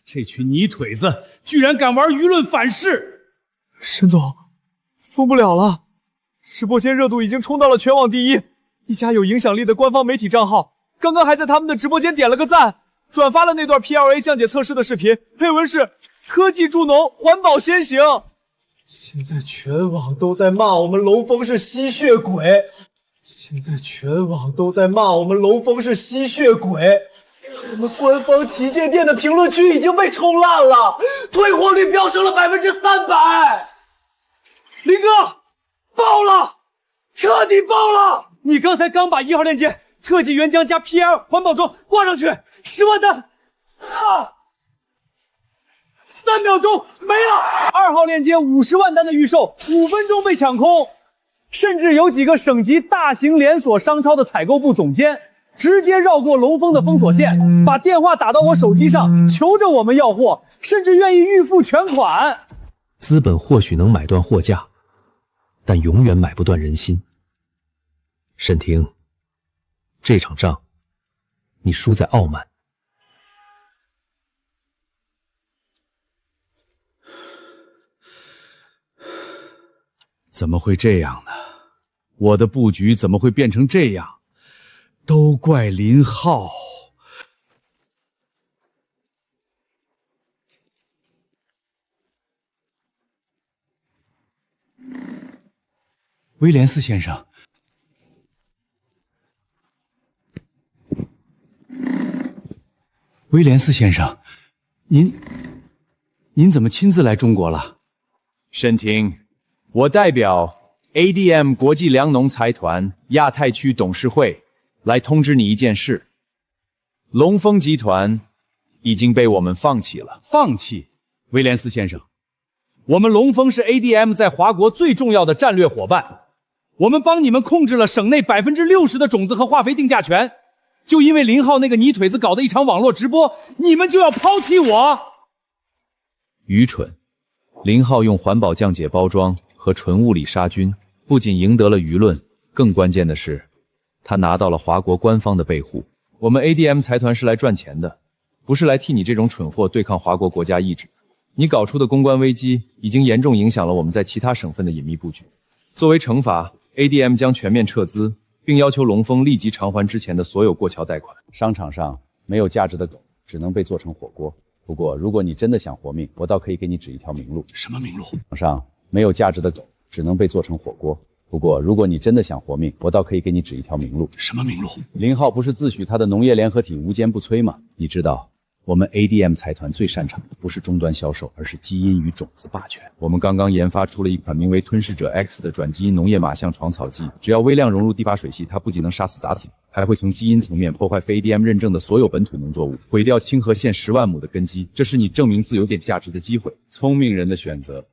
这群泥腿子居然敢玩舆论反噬！沈总，封不了了，直播间热度已经冲到了全网第一，一家有影响力的官方媒体账号刚刚还在他们的直播间点了个赞，转发了那段 PLA 降解测试的视频，配文是科技助农，环保先行。现在全网都在骂我们龙峰是吸血鬼，现在全网都在骂我们龙峰是吸血鬼。我们官方旗舰店的评论区已经被冲烂了，退货率飙升了300%。林哥，爆了，彻底爆了！你刚才刚把1号链接特级原浆加 PL 环保装挂上去，10万单，3秒钟没了。2号链接50万单的预售，5分钟被抢空，甚至有几个省级大型连锁商超的采购部总监直接绕过龙峰的封锁线，把电话打到我手机上，求着我们要货，甚至愿意预付全款。资本或许能买断货架，但永远买不断人心。沈婷，这场仗你输在傲慢。怎么会这样呢？我的布局怎么会变成这样？都怪林浩。威廉斯先生，威廉斯先生，您怎么亲自来中国了？沈婷，我代表 ADM 国际粮农财团亚太区董事会来通知你一件事，龙峰集团已经被我们放弃了。放弃？威廉斯先生，我们龙峰是 ADM 在华国最重要的战略伙伴，我们帮你们控制了省内60%的种子和化肥定价权，就因为林浩那个泥腿子搞的一场网络直播，你们就要抛弃我？愚蠢！林浩用环保降解包装和纯物理杀菌，不仅赢得了舆论，更关键的是他拿到了华国官方的庇护。我们 ADM 财团是来赚钱的，不是来替你这种蠢货对抗华国国家意志。你搞出的公关危机已经严重影响了我们在其他省份的隐秘布局。作为惩罚 ，ADM 将全面撤资，并要求龙峰立即偿还之前的所有过桥贷款。商场上没有价值的狗，只能被做成火锅。不过，如果你真的想活命，我倒可以给你指一条明路。什么明路？场上没有价值的狗，只能被做成火锅。不过，如果你真的想活命，我倒可以给你指一条明路。什么明路？林浩不是自诩他的农业联合体无坚不摧吗？你知道，我们 ADM 财团最擅长的不是终端销售，而是基因与种子霸权。我们刚刚研发出了一款名为吞噬者 X 的转基因农业马象床草剂，只要微量融入地法水系，它不仅能杀死杂草，还会从基因层面破坏非 ADM 认证的所有本土农作物，毁掉清河县10万亩的根基。这是你证明自由点价值的机会。聪明人的选择。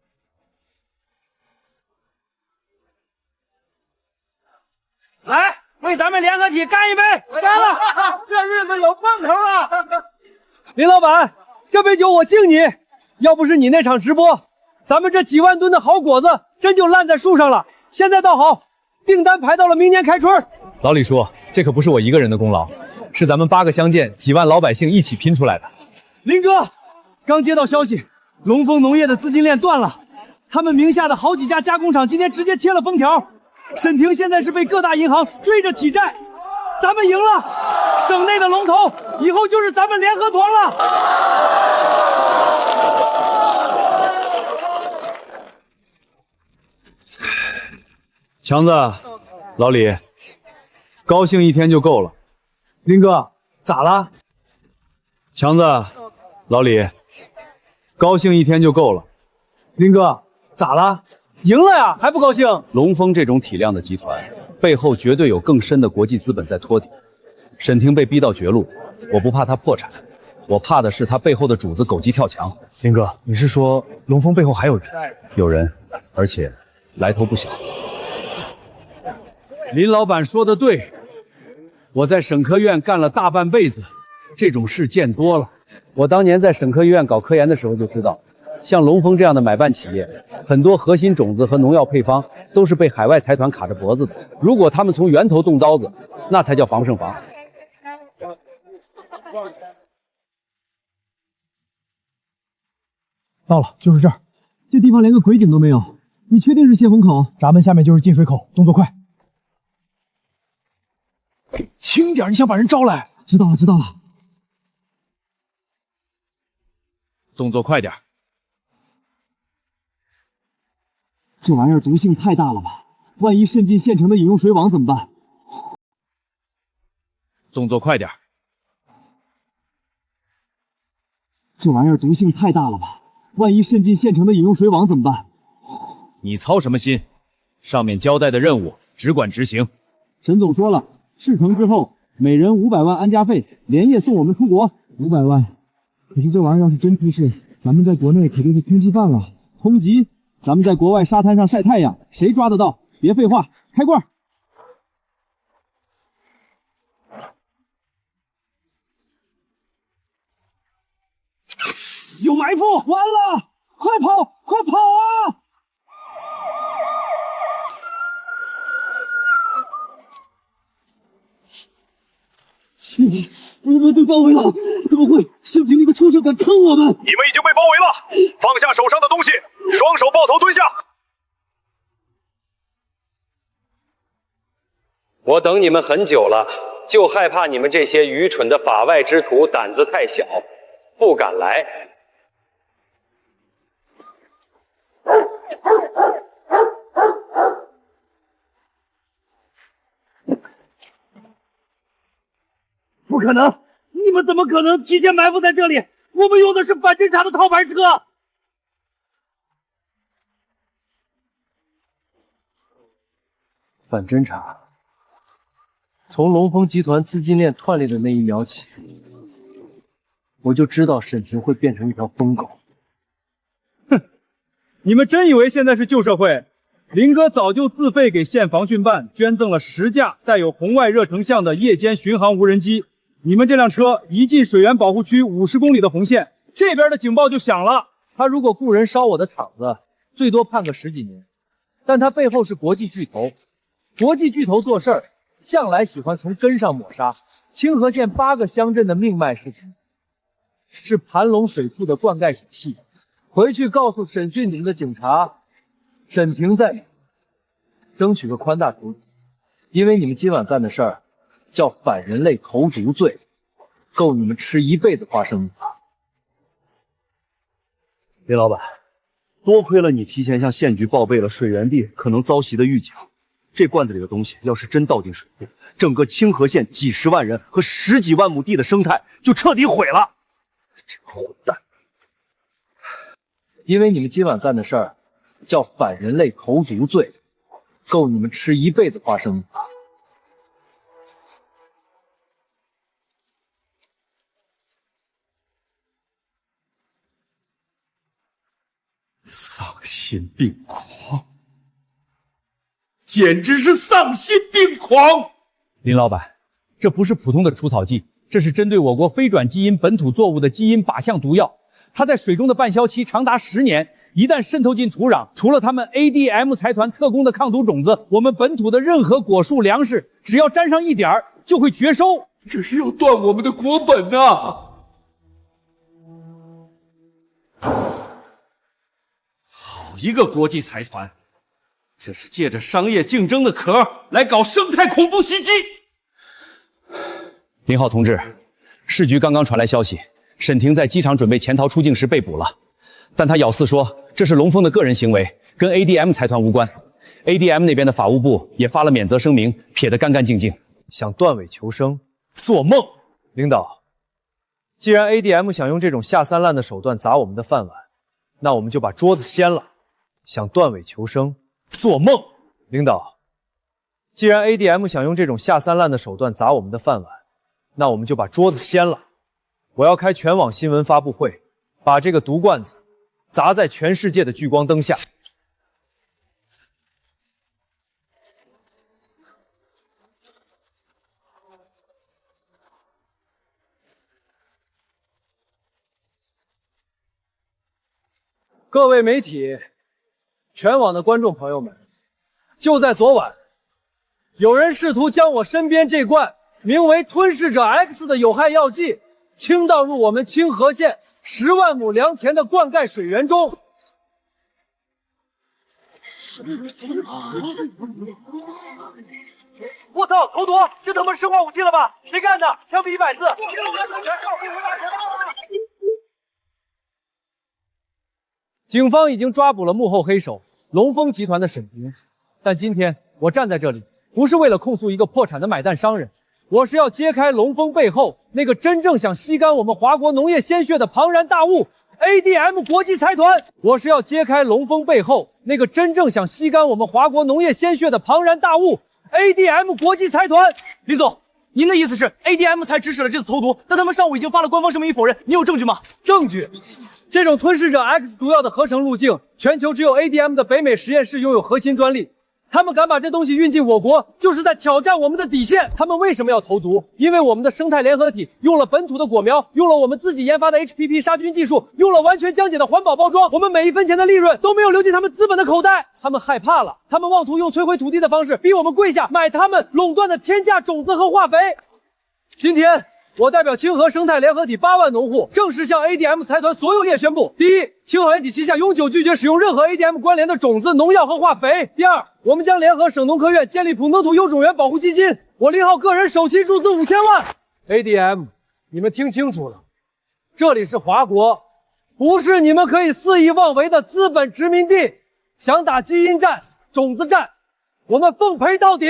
来，为咱们联合体干一杯！干了，这日子有奔头啊！林老板，这杯酒我敬你。要不是你那场直播，咱们这几万吨的好果子真就烂在树上了。现在倒好，订单排到了明年开春。老李叔，这可不是我一个人的功劳，是咱们8个乡镇几万老百姓一起拼出来的。林哥，刚接到消息，龙峰农业的资金链断了，他们名下的好几家加工厂今天直接贴了封条。沈婷现在是被各大银行追着提债，咱们赢了，省内的龙头以后就是咱们联合团了。强子，老李，高兴一天就够了。林哥，咋了？强子，老李，高兴一天就够了。林哥，咋了？赢了呀，还不高兴？龙峰这种体量的集团，背后绝对有更深的国际资本在托底。沈婷被逼到绝路，我不怕他破产，我怕的是他背后的主子狗急跳墙。林哥，你是说龙峰背后还有人？有人，而且来头不小。林老板说的对，我在省科院干了大半辈子，这种事见多了。我当年在省科医院搞科研的时候就知道，像龙峰这样的买办企业，很多核心种子和农药配方都是被海外财团卡着脖子的。如果他们从源头动刀子，那才叫防不胜防。到了，就是这儿。这地方连个鬼井都没有，你确定是泄洪口？闸门下面就是进水口，动作快。轻点，你想把人招来？知道了，知道了。动作快点。这玩意儿毒性太大了吧？万一渗进县城的饮用水网怎么办？动作快点。这玩意儿毒性太大了吧？万一渗进县城的饮用水网怎么办？你操什么心？上面交代的任务只管执行。沈总说了，事成之后每人500万安家费，连夜送我们出国。500万，可是这玩意儿要是真出事，咱们在国内肯定是通缉犯了。通缉？咱们在国外沙滩上晒太阳，谁抓得到？别废话，开罐！有埋伏！完了！快跑！快跑啊！我们被包围了！怎么会？沈婷那个畜生敢坑我们！你们已经被包围了，放下手上的东西，双手抱头蹲下。我等你们很久了，就害怕你们这些愚蠢的法外之徒胆子太小，不敢来。不可能！你们怎么可能提前埋伏在这里？我们用的是反侦察的套牌车。反侦察，从龙峰集团资金链断裂的那一秒起，我就知道沈婷会变成一条疯狗。哼，你们真以为现在是旧社会？林哥早就自费给县防汛办捐赠了10架带有红外热成像的夜间巡航无人机。你们这辆车一进水源保护区50公里的红线，这边的警报就响了。他如果雇人烧我的厂子，最多判个10几年，但他背后是国际巨头，国际巨头做事儿向来喜欢从根上抹杀。清河县8个乡镇的命脉是盘龙水库的灌溉水系。回去告诉审讯你们的警察，沈婷在，争取个宽大处理。因为你们今晚干的事儿叫反人类投毒罪，够你们吃一辈子花生米。林老板，多亏了你提前向县局报备了水源地可能遭袭的预警。这罐子里的东西要是真倒进水库，整个清河县几十万人和10几万亩地的生态就彻底毁了。这帮混蛋！因为你们今晚干的事儿叫反人类投毒罪，够你们吃一辈子花生米。丧心病狂，简直是丧心病狂！林老板，这不是普通的除草剂，这是针对我国非转基因本土作物的基因靶向毒药。它在水中的半销期长达10年，一旦渗透进土壤，除了他们 ADM 财团特供的抗毒种子，我们本土的任何果树粮食，只要沾上一点儿就会绝收。这是要断我们的国本啊！好一个国际财团，这是借着商业竞争的壳来搞生态恐怖袭击。林浩同志，市局刚刚传来消息，沈婷在机场准备潜逃出境时被捕了，但他咬4说这是龙峰的个人行为，跟 ADM 财团无关。ADM 那边的法务部也发了免责声明，撇得干干净净。想断尾求生，做梦！领导，既然 ADM 想用这种下三滥的手段砸我们的饭碗，那我们就把桌子掀了。想断尾求生，做梦！领导，既然 ADM 想用这种下三滥的手段砸我们的饭碗，那我们就把桌子掀了。我要开全网新闻发布会，把这个毒罐子砸在全世界的聚光灯下。各位媒体，全网的观众朋友们，就在昨晚，有人试图将我身边这罐名为吞噬者 X 的有害药剂倾倒入我们清河县10万亩良田的灌溉水源中。我操！投毒！这他妈生化武器了吧？谁干的？枪毙100次！警方已经抓捕了幕后黑手龙峰集团的沈婷，但今天我站在这里，不是为了控诉一个破产的买蛋商人，我是要揭开龙峰背后那个真正想吸干我们华国农业鲜血的庞然大物 ADM 国际财团。我是要揭开龙峰背后那个真正想吸干我们华国农业鲜血的庞然大物 ADM 国际财团。林总，您的意思是 ADM 才指使了这次投毒，但他们上午已经发了官方声明否认，你有证据吗？证据。这种吞噬者 X 毒药的合成路径，全球只有 ADM 的北美实验室拥有核心专利。他们敢把这东西运进我国，就是在挑战我们的底线。他们为什么要投毒？因为我们的生态联合体用了本土的果苗，用了我们自己研发的 HPP 杀菌技术，用了完全降解的环保包装，我们每一分钱的利润都没有流进他们资本的口袋。他们害怕了，他们妄图用摧毁土地的方式逼我们跪下买他们垄断的天价种子和化肥。今天我代表清河生态联合体8万农户，正式向 ADM 财团所有业宣布：第一，清河园体旗下永久拒绝使用任何 ADM 关联的种子、农药和化肥；第二，我们将联合省农科院建立普能土优种源保护基金，我林浩个人首期注资5000万。ADM， 你们听清楚了，这里是华国，不是你们可以肆意妄为的资本殖民地。想打基因战、种子战，我们奉陪到底。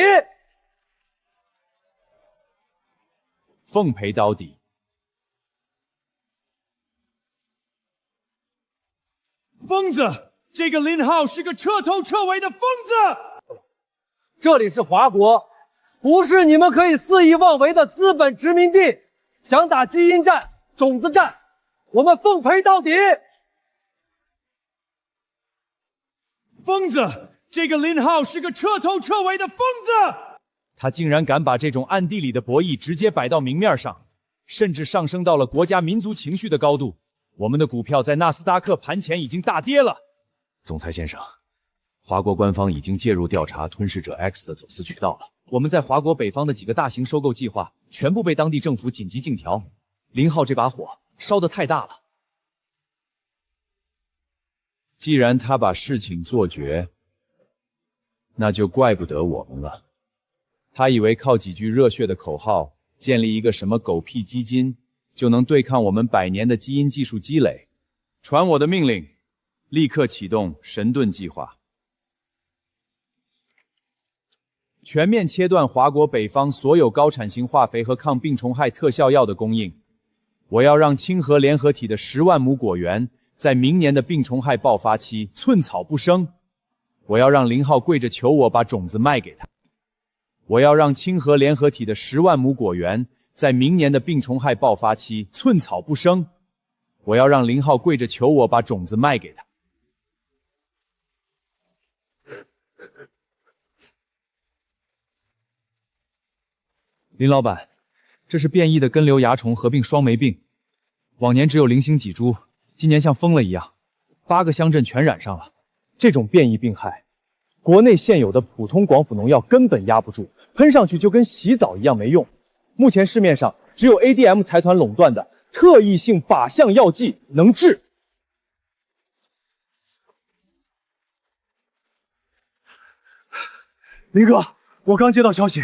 奉陪到底。疯子，这个林浩是个彻头彻尾的疯子。这里是华国，不是你们可以肆意妄为的资本殖民地。想打基因战、种子战，我们奉陪到底。疯子，这个林浩是个彻头彻尾的疯子。他竟然敢把这种暗地里的博弈直接摆到明面上，甚至上升到了国家民族情绪的高度。我们的股票在纳斯达克盘前已经大跌了。总裁先生，华国官方已经介入调查吞噬者 X 的走私渠道了。我们在华国北方的几个大型收购计划全部被当地政府紧急禁调。林浩这把火烧得太大了。既然他把事情做绝，那就怪不得我们了。他以为靠几句热血的口号，建立一个什么狗屁基金，就能对抗我们100年的基因技术积累。传我的命令，立刻启动神盾计划，全面切断华国北方所有高产型化肥和抗病虫害特效药的供应。我要让清河联合体的10万亩果园在明年的病虫害爆发期寸草不生。我要让林浩跪着求我把种子卖给他。我要让清河联合体的10万亩果园在明年的病虫害爆发期寸草不生。我要让林浩跪着求我把种子卖给他。林老板，这是变异的根瘤蚜虫合并双霉病，往年只有零星几株，今年像疯了一样，8个乡镇全染上了。这种变异病害，国内现有的普通广辅农药根本压不住，喷上去就跟洗澡一样没用。目前市面上只有 ADM 财团垄断的特异性靶向药剂能治。林哥，我刚接到消息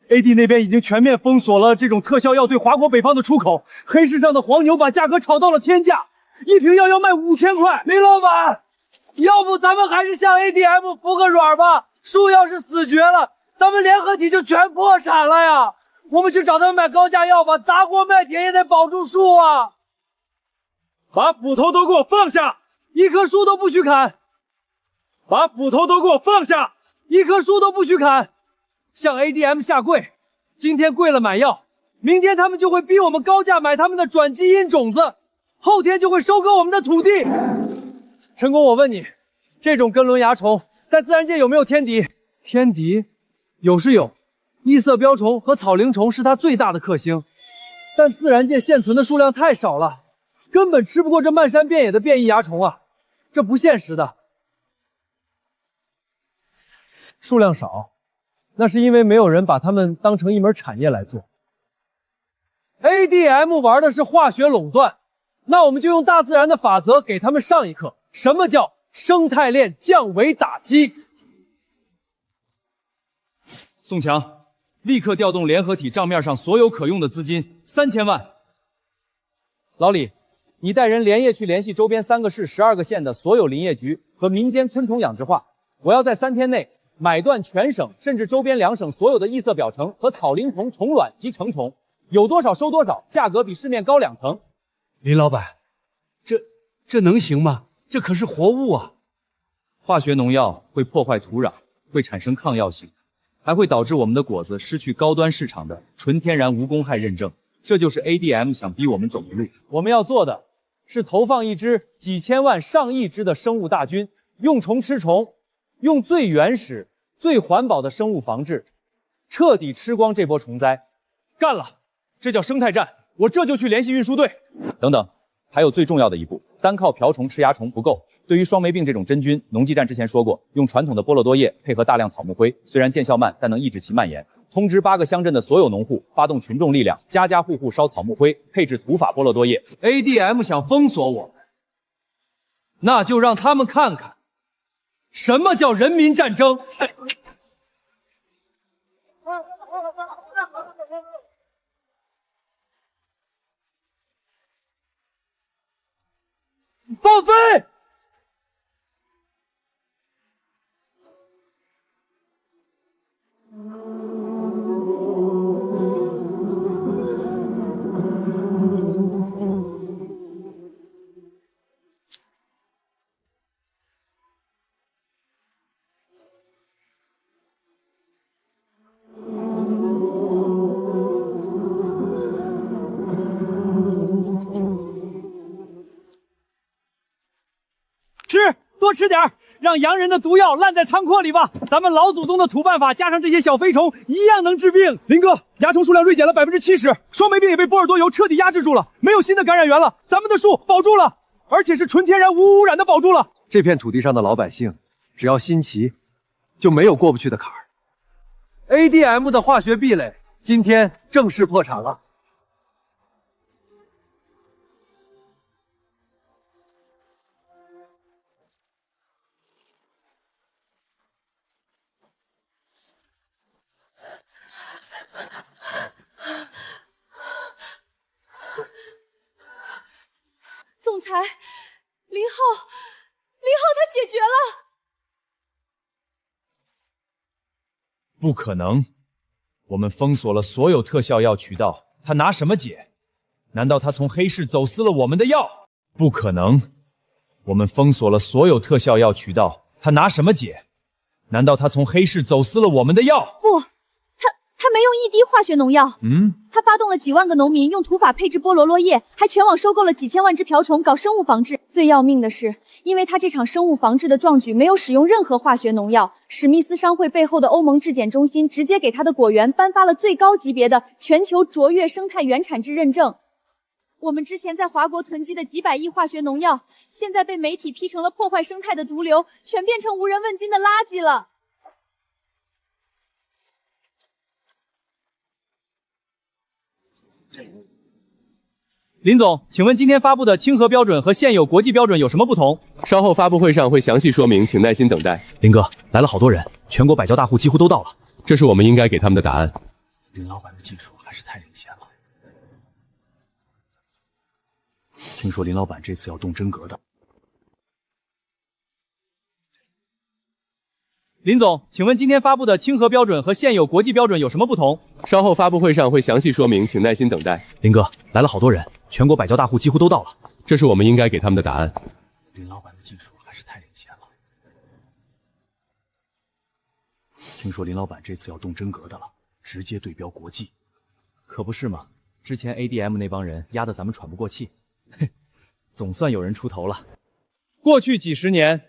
，AD 那边已经全面封锁了这种特效药对华国北方的出口，黑市上的黄牛把价格炒到了天价，一瓶药要卖5000块。林老板，要不咱们还是向 ADM 服个软吧？树要是死绝了，咱们联合体就全破产了呀！我们去找他们买高价药吧，砸锅卖铁也得保住树啊！把斧头都给我放下，一棵树都不许砍！把斧头都给我放下，一棵树都不许砍！向 ADM 下跪，今天跪了买药，明天他们就会逼我们高价买他们的转基因种子，后天就会收割我们的土地。陈工，我问你，这种根轮蚜虫在自然界有没有天敌？天敌有是有，异色标虫和草蛉虫是它最大的克星，但自然界现存的数量太少了，根本吃不过这漫山遍野的变异蚜虫啊，这不现实的。数量少，那是因为没有人把它们当成一门产业来做。ADM 玩的是化学垄断，那我们就用大自然的法则给他们上一课，什么叫生态链降维打击。宋强，立刻调动联合体账面上所有可用的资金3000万。老李，你带人连夜去联系周边3个市、12个县的所有林业局和民间昆虫养殖化，我要在3天内买断全省甚至周边2省所有的异色表层和草蛉虫虫卵及成虫，有多少收多少，价格比市面高2成。林老板，这能行吗？这可是活物啊！化学农药会破坏土壤，会产生抗药性，还会导致我们的果子失去高端市场的纯天然无公害认证。这就是 ADM 想逼我们走的路。我们要做的是投放一支几千万、上亿只的生物大军，用虫吃虫，用最原始、最环保的生物防治，彻底吃光这波虫灾。干了！这叫生态战。我这就去联系运输队。等等，还有最重要的一步，单靠瓢虫吃蚜虫不够。对于双霉病这种真菌，农技站之前说过，用传统的菠萝多叶配合大量草木灰，虽然见效慢，但能抑制其蔓延。通知8个乡镇的所有农户，发动群众力量，家家户户烧草木灰，配置土法菠萝多叶。ADM 想封锁我们，那就让他们看看什么叫人民战争。放飞！多吃点，让洋人的毒药烂在仓库里吧。咱们老祖宗的土办法加上这些小飞虫，一样能治病。林哥，蚜虫数量锐减了70%，双霉病也被波尔多油彻底压制住了，没有新的感染源了。咱们的树保住了，而且是纯天然无污染的保住了。这片土地上的老百姓，只要心齐，就没有过不去的坎儿。ADM 的化学壁垒今天正式破产了。总裁，林浩他解决了。不可能，我们封锁了所有特效药渠道，他拿什么解？难道他从黑市走私了我们的药？不可能，我们封锁了所有特效药渠道，他拿什么解？难道他从黑市走私了我们的药？不，他没用一滴化学农药。他发动了几万个农民用土法配制菠萝落叶，还全网收购了几千万只瓢虫搞生物防治。最要命的是，因为他这场生物防治的壮举没有使用任何化学农药，史密斯商会背后的欧盟质检中心直接给他的果园颁发了最高级别的全球卓越生态原产质认证。我们之前在华国囤积的几百亿化学农药，现在被媒体批成了破坏生态的毒瘤，全变成无人问津的垃圾了。林总，请问今天发布的清河标准和现有国际标准有什么不同？稍后发布会上会详细说明，请耐心等待。林哥，来了好多人，全国百交大户几乎都到了。这是我们应该给他们的答案。林老板的技术还是太领先了。听说林老板这次要动真格的。林总，请问今天发布的清河标准和现有国际标准有什么不同？稍后发布会上会详细说明，请耐心等待。林哥，来了好多人，全国百交大户几乎都到了。这是我们应该给他们的答案。林老板的技术还是太领先了。听说林老板这次要动真格的了，直接对标国际。可不是嘛，之前 ADM 那帮人压得咱们喘不过气，嘿，总算有人出头了。过去几十年，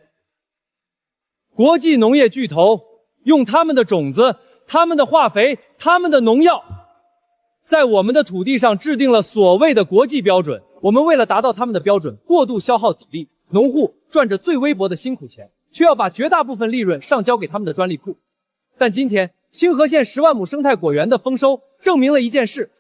国际农业巨头用他们的种子、他们的化肥、他们的农药，在我们的土地上制定了所谓的国际标准。我们为了达到他们的标准，过度消耗体力，农户赚着最微薄的辛苦钱，却要把绝大部分利润上交给他们的专利库。但今天，清河县10万亩生态果园的丰收，证明了一件事：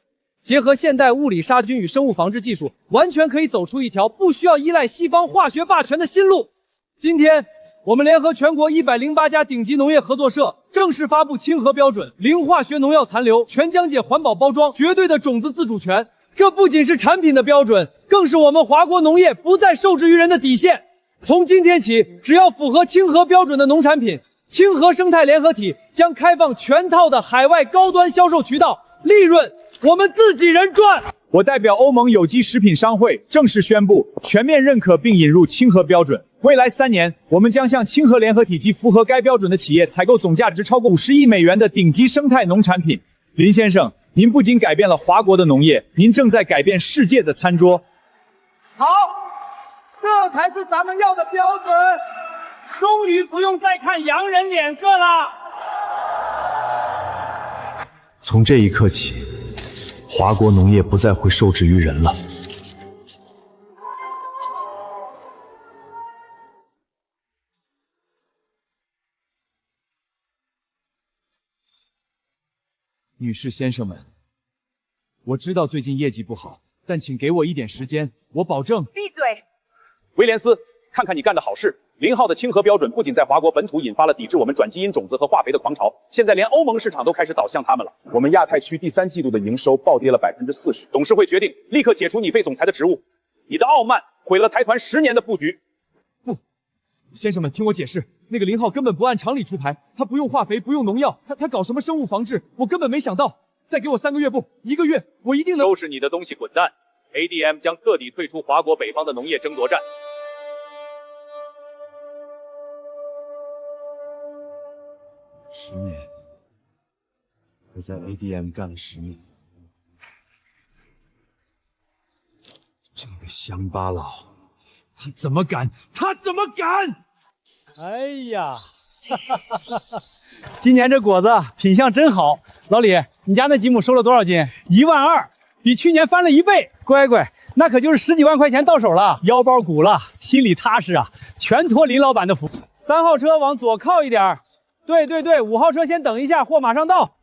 结合现代物理杀菌与生物防治技术，完全可以走出一条不需要依赖西方化学霸权的新路。今天，我们联合全国108家顶级农业合作社，正式发布清河标准，零化学农药残留，全讲解环保包装，绝对的种子自主权。这不仅是产品的标准，更是我们华国农业不再受制于人的底线。从今天起，只要符合清河标准的农产品，清河生态联合体将开放全套的海外高端销售渠道，利润我们自己人赚。我代表欧盟有机食品商会正式宣布，全面认可并引入清河标准。未来3年，我们将向清河联合体及符合该标准的企业采购总价值超过50亿美元的顶级生态农产品。林先生，您不仅改变了华国的农业，您正在改变世界的餐桌。好，这才是咱们要的标准，终于不用再看洋人脸色了。从这一刻起，华国农业不再会受制于人了。女士先生们，我知道最近业绩不好，但请给我一点时间，我保证。闭嘴！威廉斯，看看你干的好事！林浩的清河标准不仅在华国本土引发了抵制我们转基因种子和化肥的狂潮，现在连欧盟市场都开始倒向他们了。我们亚太区第3季度的营收暴跌了40%，董事会决定立刻解除你废总裁的职务。你的傲慢毁了财团10年的布局。不，先生们，听我解释，那个林浩根本不按常理出牌，他不用化肥，不用农药，他搞什么生物防治，我根本没想到。再给我3个月，不1个月，我一定能收拾你的东西，滚蛋 ！ADM 将彻底退出华国北方的农业争夺战。10年，我在 ADM 干了10年。这个乡巴佬，他怎么敢？他怎么敢？哎呀，今年这果子品相真好。老李，你家那几亩收了多少斤？1万2，比去年翻了1倍。乖乖，那可就是10几万块钱到手了，腰包鼓了，心里踏实啊，全托林老板的福。3号车往左靠一点，对，5号车先等一下，货马上到。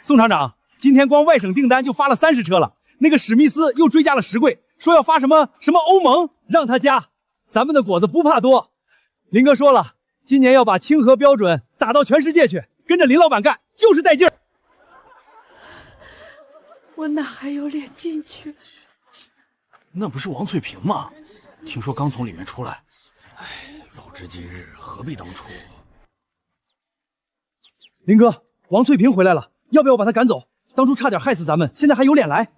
宋厂长，今天光外省订单就发了30车了，那个史密斯又追加了10柜，说要发什么欧盟，让他加，咱们的果子不怕多。林哥说了，今年要把清河标准打到全世界去，跟着林老板干就是带劲儿。我哪还有脸进去？那不是王翠萍吗？听说刚从里面出来。哎，早知今日，何必当初？林哥，王翠萍回来了，要不要把她赶走？当初差点害死咱们，现在还有脸来？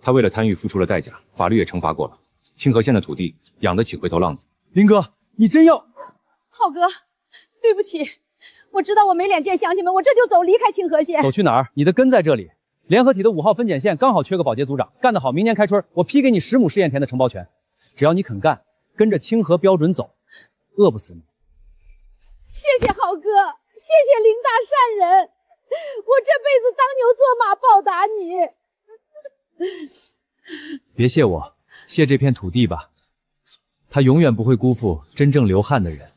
他为了贪欲付出了代价，法律也惩罚过了。清河县的土地养得起回头浪子。林哥，你真要？浩哥，对不起，我知道我没脸见乡亲们，我这就走，离开清河县。走去哪儿？你的根在这里。联合体的5号分拣线刚好缺个保洁组长，干得好，明年开春我批给你10亩试验田的承包权。只要你肯干，跟着清河标准走，饿不死你。谢谢浩哥，谢谢林大善人，我这辈子当牛做马报答你。别谢我，谢这片土地吧，它永远不会辜负真正流汗的人。